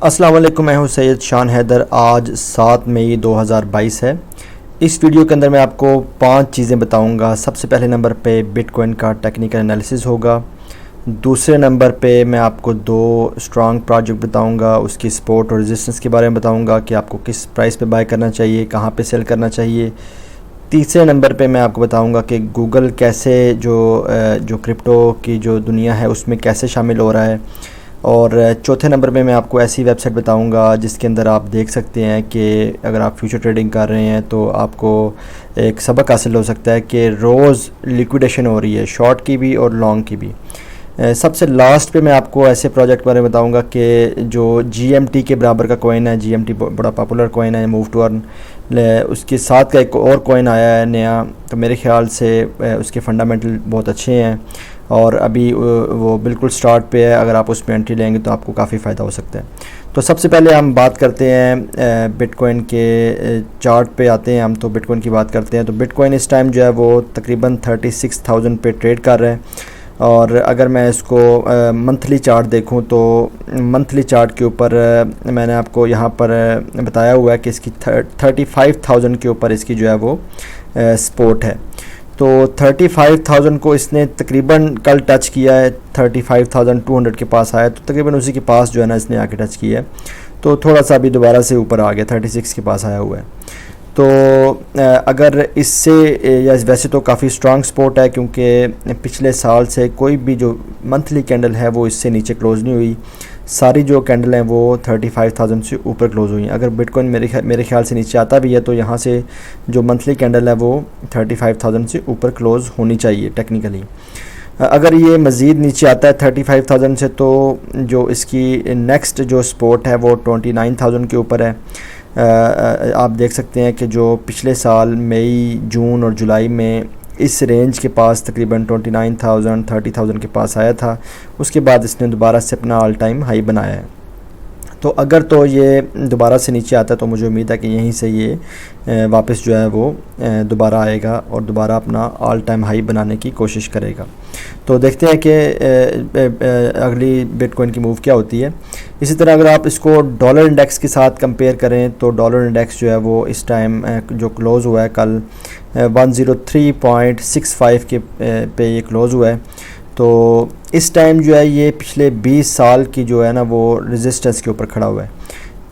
अस्सलाम वालेकुम, मैं हूं सैयद शान हैदर। आज 7 मई 2022 है। इस वीडियो के अंदर मैं आपको 5 चीज़ें बताऊंगा। सबसे पहले नंबर पे बिटकॉइन का टेक्निकल एनालिसिस होगा। दूसरे नंबर पे मैं आपको 2 स्ट्रॉन्ग प्रोजेक्ट बताऊंगा, उसकी सपोर्ट और रेजिस्टेंस के बारे में बताऊंगा कि आपको किस प्राइस पे बाय करना चाहिए, कहाँ पे सेल करना चाहिए। तीसरे नंबर पे मैं आपको बताऊंगा कि गूगल कैसे जो क्रिप्टो की जो दुनिया है उसमें कैसे शामिल हो रहा है। और चौथे नंबर पे मैं आपको ऐसी वेबसाइट बताऊंगा जिसके अंदर आप देख सकते हैं कि अगर आप फ्यूचर ट्रेडिंग कर रहे हैं तो आपको एक सबक हासिल हो सकता है कि रोज़ लिक्विडेशन हो रही है, शॉर्ट की भी और लॉन्ग की भी। सबसे लास्ट पे मैं आपको ऐसे प्रोजेक्ट बारे में बताऊंगा कि जो GMT के बराबर का कॉइन है। GMT बड़ा पॉपुलर कॉइन है, मूव टू अर्न। उसके साथ का एक और कॉइन आया है नया, तो मेरे ख्याल से उसके फंडामेंटल बहुत अच्छे हैं और अभी वो बिल्कुल स्टार्ट पे है। अगर आप उसमें एंट्री लेंगे तो आपको काफ़ी फ़ायदा हो सकता है। तो सबसे पहले हम बात करते हैं बिटकॉइन के चार्ट पे आते हैं हम, तो बिटकॉइन की बात करते हैं। तो बिटकॉइन इस टाइम जो है वो तकरीबन 36,000 पे ट्रेड कर रहे हैं। और अगर मैं इसको मंथली चार्ट देखूं तो मंथली चार्ट के ऊपर मैंने आपको यहाँ पर बताया हुआ है कि इसकी 35,000 के ऊपर इसकी जो है वो सपोर्ट है। तो 35,000 को इसने तकरीबन कल टच किया है, 35,200 के पास आया, तो तकरीबन उसी के पास जो है ना इसने आके टच किया है। तो थोड़ा सा अभी दोबारा से ऊपर आ गया, 36 के पास आया हुआ है। तो अगर इससे या वैसे तो काफ़ी स्ट्रांग सपोर्ट है, क्योंकि पिछले साल से कोई भी जो मंथली कैंडल है वो इससे नीचे क्लोज़ नहीं हुई। सारी जो कैंडल हैं वो 35,000 से ऊपर क्लोज़ हुई हैं। अगर बिटकॉइन मेरे ख्याल से नीचे आता भी है तो यहाँ से जो मंथली कैंडल है वो 35,000 से ऊपर क्लोज़ होनी चाहिए टेक्निकली। अगर ये मज़ीद नीचे आता है 35,000 से तो जो इसकी नेक्स्ट जो सपोर्ट है वो 29,000 के ऊपर है। आप देख सकते हैं कि जो पिछले साल मई, जून और जुलाई में इस रेंज के पास तकरीबन 29,000 30,000 के पास आया था, उसके बाद इसने दोबारा से अपना ऑल टाइम हाई बनाया है। तो अगर तो ये दोबारा से नीचे आता है तो मुझे उम्मीद है कि यहीं से ये वापस जो है वो दोबारा आएगा और दोबारा अपना ऑल टाइम हाई बनाने की कोशिश करेगा। तो देखते हैं कि अगली बिटकॉइन की मूव क्या होती है। इसी तरह अगर आप इसको डॉलर इंडेक्स के साथ कंपेयर करें तो डॉलर इंडेक्स जो है वो इस टाइम जो क्लोज़ हुआ है कल 103.65 के पे ये क्लोज़ हुआ है। तो इस टाइम जो है ये पिछले 20 साल की जो है ना वो रेजिस्टेंस के ऊपर खड़ा हुआ है।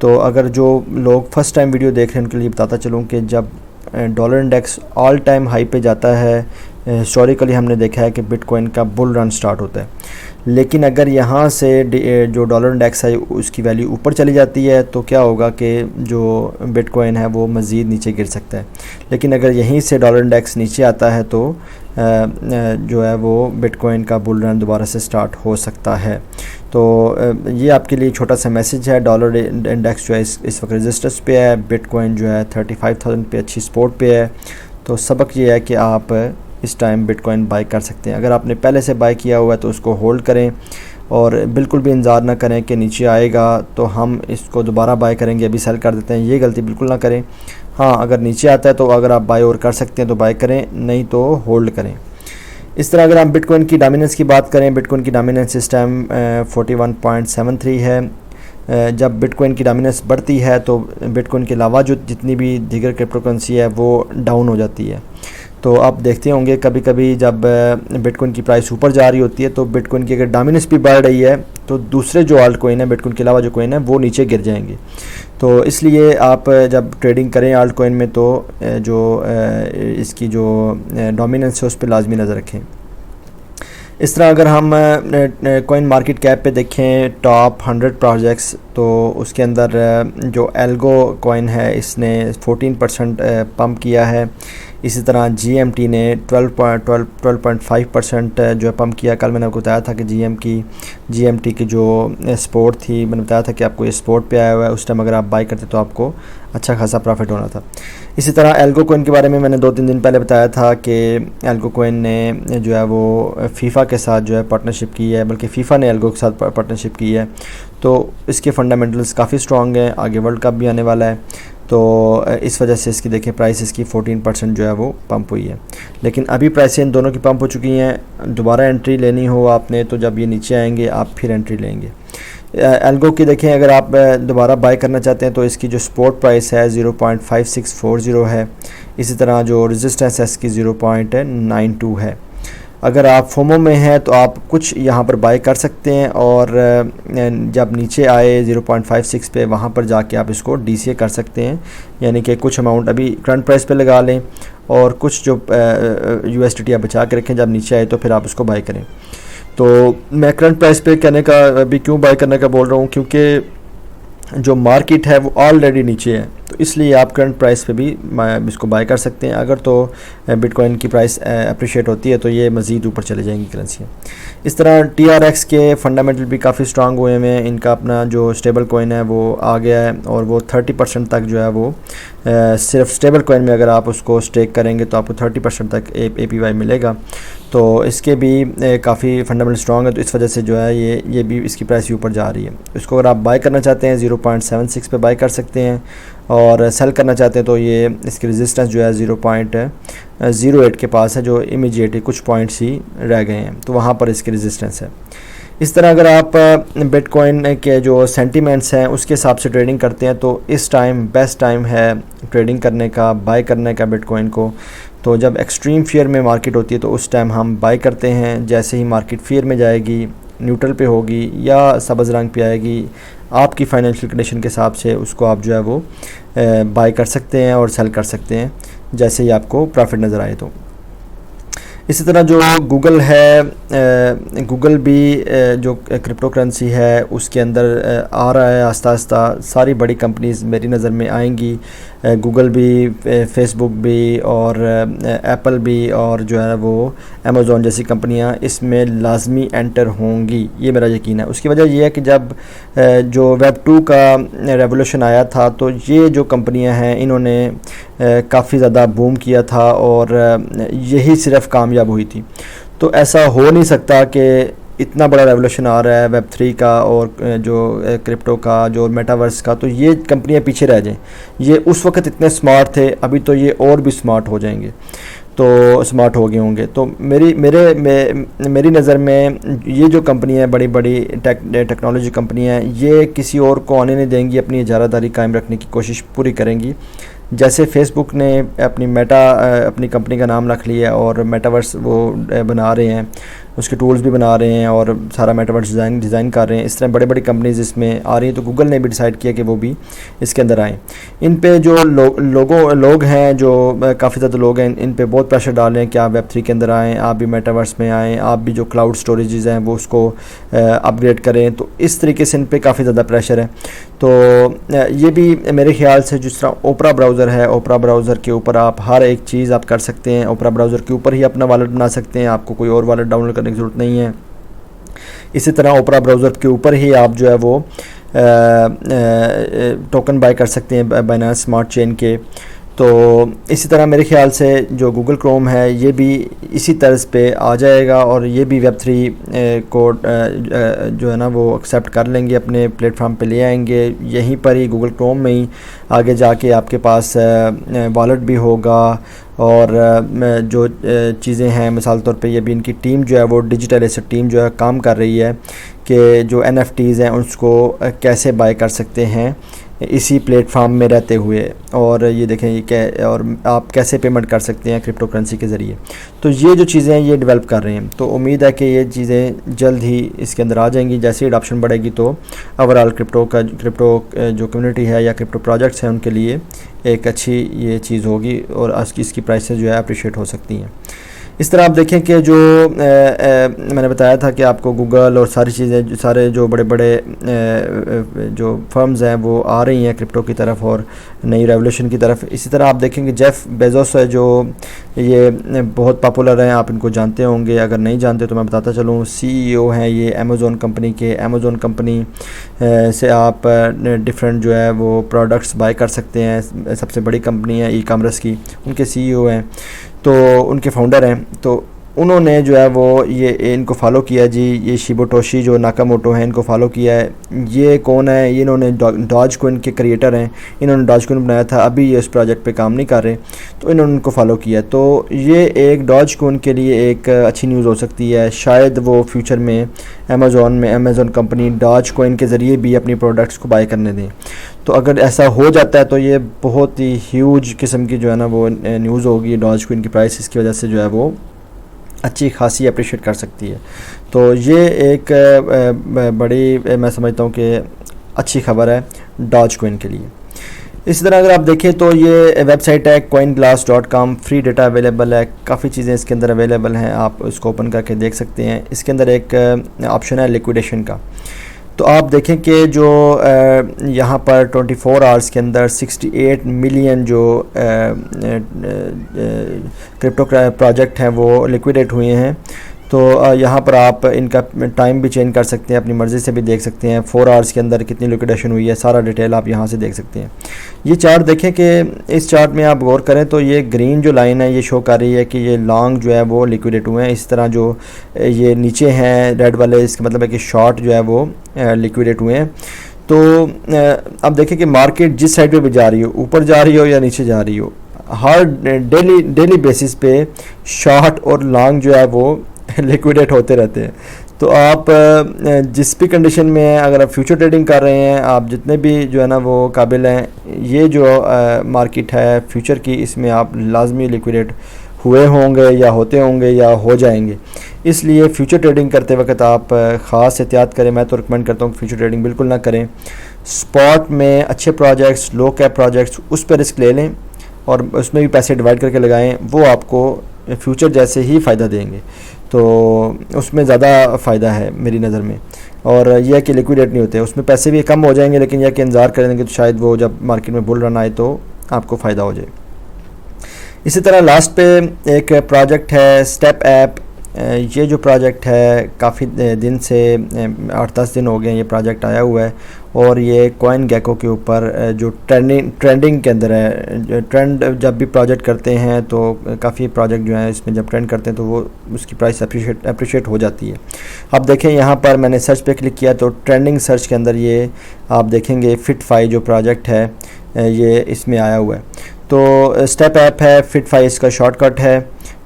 तो अगर जो लोग फर्स्ट टाइम वीडियो देख रहे हैं उनके लिए बताता चलूँ कि जब dollar index all time high पे जाता है, हिस्टोरिकली हमने देखा है कि बिटकॉइन का बुल रन स्टार्ट होता है। लेकिन अगर यहाँ से जो डॉलर इंडेक्स है उसकी वैल्यू ऊपर चली जाती है तो क्या होगा कि जो बिटकॉइन है वो मज़ीद नीचे गिर सकता है। लेकिन अगर यहीं से डॉलर इंडेक्स नीचे आता है तो जो है वो बिटकॉइन का बुल रन दोबारा से स्टार्ट हो सकता है। तो ये आपके लिए छोटा सा मैसेज है। डॉलर इंडेक्स जो है इस वक्त रेजिस्टेंस पे है, बिटकॉइन जो है 35,000 पे अच्छी सपोर्ट पे है। तो सबक ये है कि आप इस टाइम बिटकॉइन बाय कर सकते हैं। अगर आपने पहले से बाय किया हुआ है तो उसको होल्ड करें और बिल्कुल भी इंतज़ार ना करें कि नीचे आएगा तो हम इसको दोबारा बाय करेंगे, अभी सेल कर देते हैं। ये गलती बिल्कुल ना करें। हाँ, अगर नीचे आता है तो अगर आप बाय और कर सकते हैं तो बाय करें, नहीं तो होल्ड करें। इस तरह अगर हम बिटकॉइन की डोमिनेंस की बात करें, बिटकॉइन की डोमिनेंस इस टाइम 41.73 है। जब बिटकॉइन की डोमिनेंस बढ़ती है तो बिटकॉइन के अलावा जो जितनी भी दीगर क्रिप्टो करेंसी है वो डाउन हो जाती है। तो आप देखते होंगे कभी कभी जब बिटकॉइन की प्राइस ऊपर जा रही होती है तो बिटकॉइन की अगर डोमिनेंस भी बढ़ रही है तो दूसरे जो आल्ट कॉइन है, बिटकॉइन के अलावा जो कॉइन है वो नीचे गिर जाएंगे। तो इसलिए आप जब ट्रेडिंग करें आल्ट कॉइन में तो जो इसकी जो डोमिनेंस है उस पर लाजमी नज़र रखें। इस तरह अगर हम कॉइन मार्केट कैप पे देखें टॉप 100 प्रोजेक्ट्स, तो उसके अंदर जो एल्गो कॉइन है इसने 14% पंप किया है। इसी तरह GMT ने 12.5% जो है पंप किया। कल मैंने आपको बताया था कि GMT की जो सपोर्ट थी, मैंने बताया था कि आपको ये सपोर्ट पे आया हुआ है। उस टाइम अगर आप बाई करते तो आपको अच्छा खासा प्रॉफिट होना था। इसी तरह एल्गो कॉइन के बारे में मैंने 2-3 दिन पहले बताया था कि एल्गो कॉइन ने जो है वो फीफा के साथ जो है पार्टनरशिप की है, बल्कि फ़ीफ़ा ने एल्गो के साथ पार्टनरशिप की है। तो इसके फंडामेंटल्स काफ़ी स्ट्रॉन्ग हैं, आगे वर्ल्ड कप भी आने वाला है। तो इस वजह से इसकी देखें प्राइस इसकी 14% जो है वो पंप हुई है। लेकिन अभी प्राइसें इन दोनों की पंप हो चुकी हैं। दोबारा एंट्री लेनी हो आपने तो जब ये नीचे आएंगे आप फिर एंट्री लेंगे। एल्गो की देखें, अगर आप दोबारा बाय करना चाहते हैं तो इसकी जो सपोर्ट प्राइस है 0.5640 है। इसी तरह जो रेजिस्टेंस है इसकी 0.92 है। अगर आप फोमो में हैं तो आप कुछ यहाँ पर बाय कर सकते हैं और जब नीचे आए 0.56 पे वहाँ पर जाके आप इसको DCA कर सकते हैं, यानी कि कुछ अमाउंट अभी करंट प्राइस पे लगा लें और कुछ जो USDT आप बचा के रखें, जब नीचे आए तो फिर आप उसको बाय करें। तो मैं करंट प्राइस पे कहने का अभी क्यों बाय करने का बोल रहा हूँ, क्योंकि जो मार्केट है वो ऑलरेडी नीचे है, तो इसलिए आप करंट प्राइस पे भी इसको बाय कर सकते हैं। अगर तो बिटकॉइन की प्राइस अप्रिशिएट होती है तो ये मज़ीद ऊपर चले जाएंगी करेंसी। इस तरह TRX के फंडामेंटल भी काफ़ी स्ट्रांग हुए हैं। इनका अपना जो स्टेबल कॉइन है वो आ गया है और वो 30% तक जो है वो सिर्फ स्टेबल कॉइन में अगर आप उसको स्टेक करेंगे तो आपको 30% तक APY मिलेगा। तो इसके भी काफ़ी फंडामेंटल स्ट्रांग है, तो इस वजह से जो है ये भी इसकी प्राइस ऊपर जा रही है। इसको अगर आप बाय करना चाहते हैं 0.76 पे बाय कर सकते हैं और सेल करना चाहते हैं तो ये इसकी रेजिस्टेंस जो है 0.08 के पास है, जो इमीडिएटली कुछ पॉइंट्स ही रह गए हैं, तो वहाँ पर इसकी रेजिस्टेंस है। इस तरह अगर आप बिटकॉइन के जो सेंटीमेंट्स हैं उसके हिसाब से ट्रेडिंग करते हैं तो इस टाइम बेस्ट टाइम है ट्रेडिंग करने का, बाय करने का बिटकॉइन को। तो जब एक्सट्रीम फियर में मार्केट होती है तो उस टाइम हम बाय करते हैं। जैसे ही मार्केट फियर में जाएगी, न्यूट्रल पे होगी या सब्ज़ रंग पे आएगी, आपकी फाइनेंशियल कंडीशन के हिसाब से उसको आप जो है वो बाय कर सकते हैं और सेल कर सकते हैं जैसे ही आपको प्रॉफिट नज़र आए। तो इसी तरह जो गूगल है, गूगल भी जो क्रिप्टो करेंसी है उसके अंदर आ रहा है आस्ता आस्ता। सारी बड़ी कंपनीज़ मेरी नज़र में आएंगी, गूगल भी, फेसबुक भी और एप्पल भी और जो है वो अमेज़ॉन जैसी कंपनियां इसमें लाजमी एंटर होंगी, ये मेरा यकीन है। उसकी वजह यह है कि जब जो वेब 2 का रेवोल्यूशन आया था तो ये जो कंपनियां हैं इन्होंने काफ़ी ज़्यादा बूम किया था और यही सिर्फ कामयाब हुई थी। तो ऐसा हो नहीं सकता कि इतना बड़ा रेवोल्यूशन आ रहा है वेब 3 का और जो क्रिप्टो का, जो मेटावर्स का, तो ये कंपनियां पीछे रह जाएं। ये उस वक्त इतने स्मार्ट थे, अभी तो ये और भी स्मार्ट हो जाएंगे, तो स्मार्ट हो गए होंगे। तो मेरी नज़र में ये जो कंपनियां हैं, बड़ी बड़ी टेक्नोलॉजी कंपनियां हैं, ये किसी और को आने नहीं देंगी, अपनी इजारादारी कायम रखने की कोशिश पूरी करेंगी। जैसे फेसबुक ने अपनी कंपनी का नाम रख लिया और मेटावर्स वो बना रहे हैं, उसके टूल्स भी बना रहे हैं और सारा मेटावर्स डिज़ाइन कर रहे हैं। इस तरह बड़े बड़ी कंपनीज इसमें आ रही हैं, तो गूगल ने भी डिसाइड किया कि वो भी इसके अंदर आएँ। इन पे जो लोग हैं, जो काफ़ी ज़्यादा लोग हैं, इन पे बहुत प्रेशर डाल रहे हैं कि आप वेब 3 के अंदर आएँ, आप भी मेटावर्स में आएँ, आप भी जो क्लाउड स्टोरेजेस हैं वो उसको अपग्रेड करें। तो इस तरीके से इन पे काफ़ी ज़्यादा प्रेशर है। तो ये भी मेरे ख्याल से जिस तरह ओपरा ब्राउज़र है, ओपरा ब्राउज़र के ऊपर आप हर एक चीज़ आप कर सकते हैं। ओपरा ब्राउज़र के ऊपर ही अपना वॉलेट बना सकते हैं, आपको कोई और वॉलेट डाउनलोड करने की ज़रूरत नहीं है। इसी तरह ओपरा ब्राउज़र के ऊपर ही आप जो है वो टोकन बाय कर सकते हैं बाइनेंस स्मार्ट चेन के। तो इसी तरह मेरे ख्याल से जो गूगल क्रोम है ये भी इसी तर्ज पे आ जाएगा और ये भी वेब 3 को जो है ना वो एक्सेप्ट कर लेंगे, अपने प्लेटफॉर्म पे ले आएंगे। यहीं पर ही गूगल क्रोम में ही आगे जाके आपके पास वॉलेट भी होगा और जो चीज़ें हैं, मिसाल तौर पे ये भी इनकी टीम जो है वो डिजिटल एसेट टीम जो है काम कर रही है कि जो NFTs हैं उसको कैसे बाय कर सकते हैं इसी प्लेटफॉर्म में रहते हुए, और ये देखें ये और आप कैसे पेमेंट कर सकते हैं क्रिप्टो करेंसी के ज़रिए। तो ये जो चीज़ें हैं ये डेवलप कर रहे हैं, तो उम्मीद है कि ये चीज़ें जल्द ही इसके अंदर आ जाएंगी। जैसे ही अडॉप्शन बढ़ेगी तो ओवरऑल क्रिप्टो जो कम्युनिटी है या क्रिप्टो प्रोजेक्ट्स हैं उनके लिए एक अच्छी ये चीज़ होगी और इसकी प्राइसेस जो है अप्रिशिएट हो सकती हैं। इस तरह आप देखें कि जो मैंने बताया था कि आपको गूगल और सारी चीज़ें, सारे जो बड़े बड़े जो फर्म्स हैं वो आ रही हैं क्रिप्टो की तरफ और नई रेवोल्यूशन की तरफ। इसी तरह आप देखेंगे जेफ बेजोस है जो ये बहुत पॉपुलर हैं, आप इनको जानते होंगे, अगर नहीं जानते तो मैं बताता चलूँ। CEO हैं ये अमेज़ॉन कंपनी के। अमेज़ॉन कंपनी से आप डिफरेंट जो है वो प्रोडक्ट्स बाय कर सकते हैं। सबसे बड़ी कंपनी है ई-कॉमर्स की, उनके CEO हैं, तो उनके फाउंडर हैं। तो उन्होंने जो है वो ये इनको फॉलो किया जी। ये शिबोटोशी जो नाकामोटो हैं इनको फॉलो किया है। ये कौन है? ये इन्होंने डॉज कोइन के क्रिएटर हैं, इन्होंने डॉज कोइन बनाया था, अभी ये उस प्रोजेक्ट पे काम नहीं कर रहे, तो इन्होंने उनको फॉलो किया। तो ये एक डॉज कोइन के लिए एक अच्छी न्यूज़ हो सकती है। शायद वो फ्यूचर में अमेज़ॉन कंपनी डॉज कोइन के ज़रिए भी अपनी प्रोडक्ट्स को बाय करने दें। तो अगर ऐसा हो जाता है तो ये बहुत ही ह्यूज किस्म की जो है ना वो न्यूज़ होगी। डॉज कोइन की प्राइस इसकी वजह से जो है वो अच्छी खासी अप्रिशिएट कर सकती है। तो ये एक बड़ी मैं समझता हूँ कि अच्छी खबर है डॉज कोइन के लिए। इसी तरह अगर आप देखें तो ये वेबसाइट है coinglass.com, फ्री डेटा अवेलेबल है, काफ़ी चीज़ें इसके अंदर अवेलेबल हैं, आप इसको ओपन करके देख सकते हैं। इसके अंदर एक ऑप्शन है लिक्विडेशन का। तो आप देखें कि जो यहाँ पर 24 आवर्स के अंदर 68 मिलियन जो क्रिप्टो प्रोजेक्ट हैं वो लिक्विडेट हुए हैं। तो यहाँ पर आप इनका टाइम भी चेंज कर सकते हैं, अपनी मर्ज़ी से भी देख सकते हैं 4 आवर्स के अंदर कितनी लिक्विडेशन हुई है, सारा डिटेल आप यहाँ से देख सकते हैं। ये चार्ट देखें कि इस चार्ट में आप गौर करें तो ये ग्रीन जो लाइन है ये शो कर रही है कि ये लॉन्ग जो है वो लिक्विडेट हुए हैं। इस तरह जो ये नीचे हैं रेड वाले, इसका मतलब है कि शॉर्ट जो है वो लिक्विडेट हुए हैं। तो अब देखें कि मार्केट जिस साइड पे भी जा रही हो, ऊपर जा रही हो या नीचे जा रही हो, हर डेली बेसिस पे शॉर्ट और लॉन्ग जो है वो लिक्विडेट होते रहते हैं। तो आप जिस भी कंडीशन में हैं, अगर आप फ्यूचर ट्रेडिंग कर रहे हैं, आप जितने भी जो है ना वो काबिल हैं, ये जो मार्केट है फ्यूचर की, इसमें आप लाजमी लिक्विडेट हुए होंगे या होते होंगे या हो जाएंगे। इसलिए फ्यूचर ट्रेडिंग करते वक्त आप ख़ास एहतियात करें। मैं तो रिकमेंड करता हूँ फ्यूचर ट्रेडिंग बिल्कुल ना करें। स्पॉट में अच्छे प्रोजेक्ट्स, लो कैप प्रोजेक्ट्स, उस पर रिस्क ले लें और उसमें भी पैसे डिवाइड करके लगाएं, वो आपको फ्यूचर जैसे ही फ़ायदा देंगे। तो उसमें ज़्यादा फ़ायदा है मेरी नज़र में। और यह कि लिक्विडेट नहीं होते, उसमें पैसे भी कम हो जाएंगे, लेकिन यह कि इंतज़ार करेंगे तो शायद वो जब मार्केट में बुल रन आए तो आपको फ़ायदा हो जाए। इसी तरह लास्ट पे एक प्रोजेक्ट है स्टेप ऐप। ये जो प्रोजेक्ट है काफ़ी दिन से 8-10 दिन हो गए ये प्रोजेक्ट आया हुआ है, और ये कॉइन गेको के ऊपर जो ट्रेंडिंग के अंदर है। ट्रेंड जब भी प्रोजेक्ट करते हैं तो काफ़ी प्रोजेक्ट जो हैं इसमें जब ट्रेंड करते हैं तो वो उसकी प्राइस अप्रिशिएट हो जाती है। अब देखें यहाँ पर मैंने सर्च पे क्लिक किया तो ट्रेंडिंग सर्च के अंदर ये आप देखेंगे FitFi जो प्रोजेक्ट है ये इसमें आया हुआ है। तो स्टेप ऐप है, FitFi इसका शॉर्टकट है।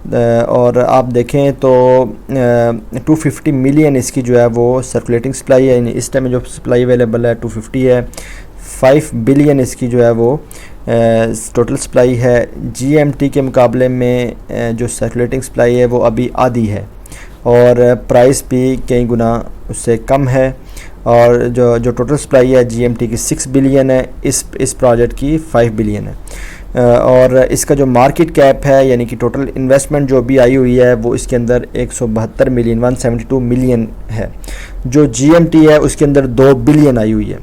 और आप देखें तो 250 मिलियन इसकी जो है वो सर्कुलेटिंग सप्लाई है। इस टाइम में जो सप्लाई अवेलेबल है 250 है। 5 बिलियन इसकी जो है वो टोटल सप्लाई है। GMT के मुकाबले में जो सर्कुलेटिंग सप्लाई है वो अभी आधी है, और प्राइस भी कई गुना उससे कम है। और जो टोटल सप्लाई है GMT की 6 बिलियन है, इस प्रोजेक्ट की 5 बिलियन है। और इसका जो मार्केट कैप है यानी कि टोटल इन्वेस्टमेंट जो भी आई हुई है वो इसके अंदर 172 मिलियन 172 मिलियन है। जो GMT है उसके अंदर 2 बिलियन आई हुई है।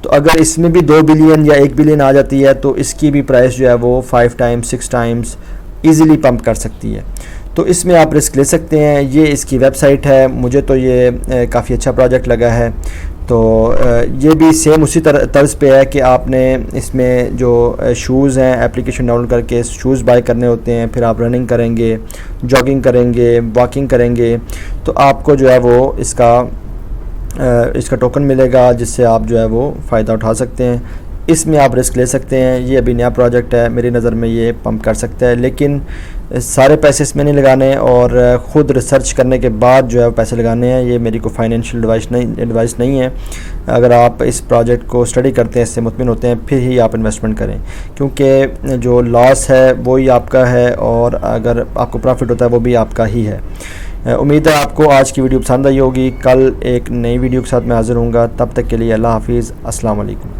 तो अगर इसमें भी 2 बिलियन या 1 बिलियन आ जाती है तो इसकी भी प्राइस जो है वो 5 टाइम्स 6 टाइम्स ईज़िली पंप कर सकती है। तो इसमें आप रिस्क ले सकते हैं। ये इसकी वेबसाइट है, मुझे तो ये काफ़ी अच्छा प्रोजेक्ट लगा है। तो ये भी सेम उसी तर्ज पे है कि आपने इसमें जो शूज़ हैं एप्लीकेशन डाउनलोड करके शूज़ बाय करने होते हैं, फिर आप रनिंग करेंगे, जॉगिंग करेंगे, वॉकिंग करेंगे, तो आपको जो है वो इसका टोकन मिलेगा जिससे आप जो है वो फ़ायदा उठा सकते हैं। इसमें आप रिस्क ले सकते हैं। ये अभी नया प्रोजेक्ट है, मेरी नज़र में ये पंप कर सकता है, लेकिन सारे पैसे इसमें नहीं लगाने और ख़ुद रिसर्च करने के बाद जो है पैसे लगाने हैं। ये मेरी को फाइनेंशियल एडवाइस नहीं है। अगर आप इस प्रोजेक्ट को स्टडी करते हैं, इससे मुतमिन होते हैं, फिर ही आप इन्वेस्टमेंट करें, क्योंकि जो लॉस है वो ही आपका है और अगर आपको प्रॉफिट होता है वो भी आपका ही है। उम्मीद है आपको आज की वीडियो पसंद आई होगी। कल एक नई वीडियो के साथ मैं हाज़िर हूँगा। तब तक के लिए अल्लाह हाफिज़, अस्सलाम वालेकुम।